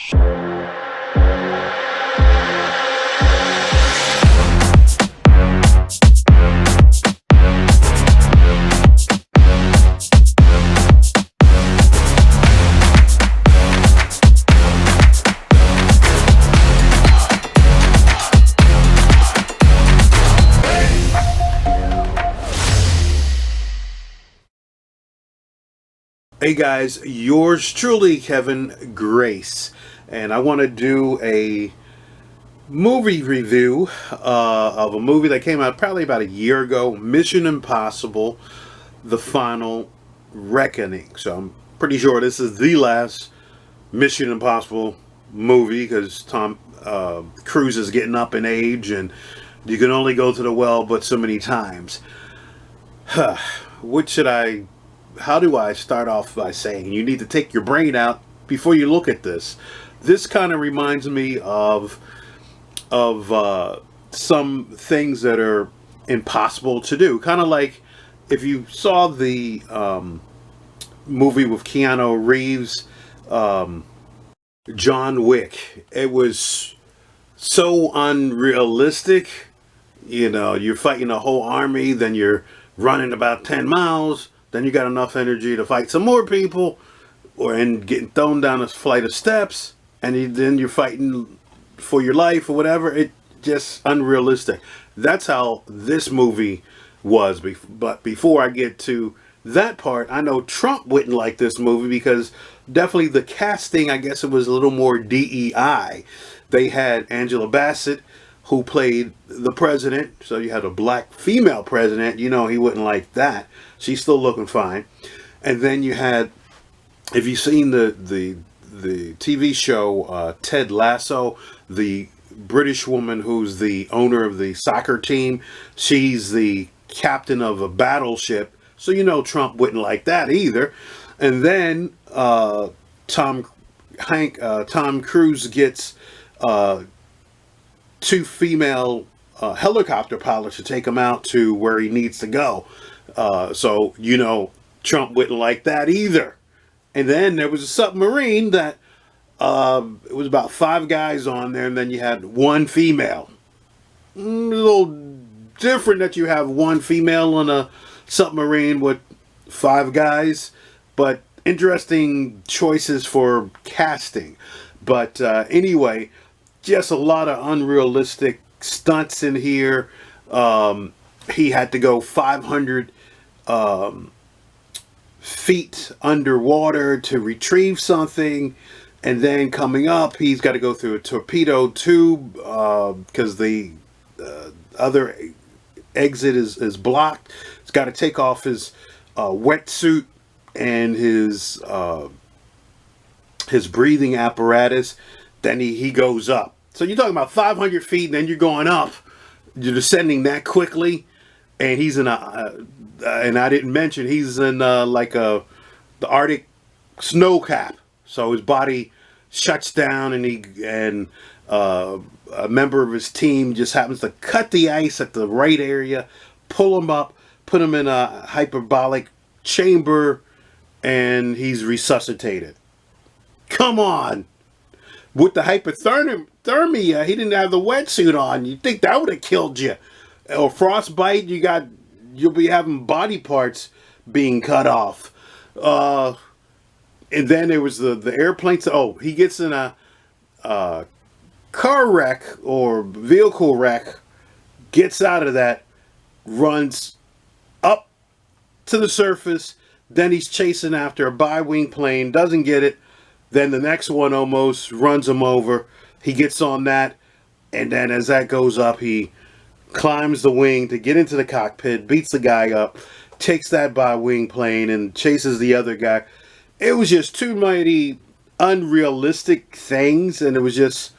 Hey guys, yours truly, Kevin Grace, and I want to do a movie review of a movie that came out probably about a year ago, Mission Impossible: The Final Reckoning. So I'm pretty sure this is the last Mission Impossible movie because Tom Cruise is getting up in age, and you can only go to the well but so many times. What should I How do I start off by saying you need to take your brain out before you look at this? This kind of reminds me of some things that are impossible to do. Kind of like if you saw the movie with Keanu Reeves, John Wick. It was so unrealistic. You know, you're fighting a whole army, then you're running about 10 miles. Then you got enough energy to fight some more people, and getting thrown down a flight of steps, and then you're fighting for your life or whatever. It just unrealistic. That's how this movie was. But before I get to that part, I know Trump wouldn't like this movie because definitely the casting, I guess it was a little more DEI. They had Angela Bassett, who played the president. So you had a black female president. You know he wouldn't like that. She's still looking fine. And then you had, if you've seen the TV show Ted Lasso, the British woman who's the owner of the soccer team, she's the captain of a battleship. So you know Trump wouldn't like that either. And then Tom Cruise gets two female helicopter pilots to take him out to where he needs to go. So, you know, Trump wouldn't like that either. And then there was a submarine that it was about 5 guys on there, and then you had 1 female. A little different that you have 1 female on a submarine with 5 guys, but interesting choices for casting. But anyway, just a lot of unrealistic stunts in here. He had to go 500 feet underwater to retrieve something, and then coming up he's got to go through a torpedo tube because the other exit is blocked. He's got to take off his wetsuit and his breathing apparatus. Then he goes up. So you're talking about 500 feet, and then you're going up. You're descending that quickly, and he's in and I didn't mention he's in the Arctic snow cap. So his body shuts down, and a member of his team just happens to cut the ice at the right area, pull him up, put him in a hyperbolic chamber, and he's resuscitated. Come on. With the hypothermia, he didn't have the wetsuit on. You'd think that would have killed you. Or frostbite, you'll be having body parts being cut off. And then there was the airplane. Oh, he gets in a car wreck or vehicle wreck, gets out of that, runs up to the surface. Then he's chasing after a bi-wing plane, doesn't get it. Then the next one almost runs him over. He gets on that, and then as that goes up, he climbs the wing to get into the cockpit, beats the guy up, takes that bi-wing plane, and chases the other guy. It was just too many unrealistic things, and it was just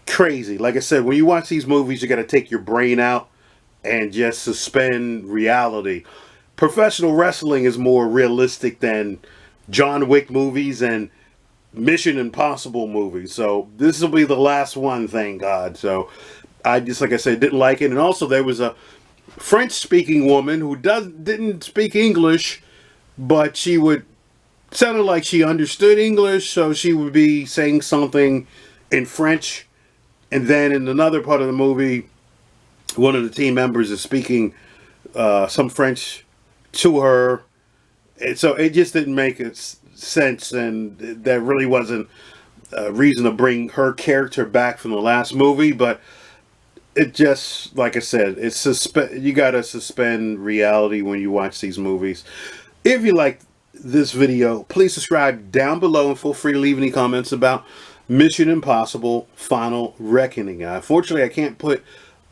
crazy. Like I said, when you watch these movies, you got to take your brain out and just suspend reality. Professional wrestling is more realistic than John Wick movies and Mission Impossible movies. So this will be the last one, thank God. So I just, like I said, didn't like it. And also there was a French speaking woman who didn't speak English, but she would sounded like she understood English, so she would be saying something in French, and then in another part of the movie, one of the team members is speaking some French to her, and so it just didn't make sense, and that really wasn't a reason to bring her character back from the last movie. But it just, like I said, you gotta suspend reality when you watch these movies. If you like this video, please subscribe down below and feel free to leave any comments about Mission Impossible Final Reckoning. Unfortunately, I can't put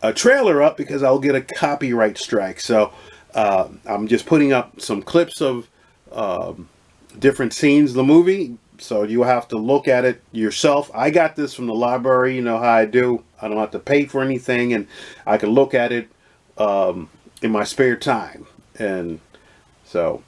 a trailer up because I'll get a copyright strike. So I'm just putting up some clips of different scenes of the movie. So you have to look at it yourself. I got this from the library. You know how I do. I don't have to pay for anything, and I can look at it in my spare time. And so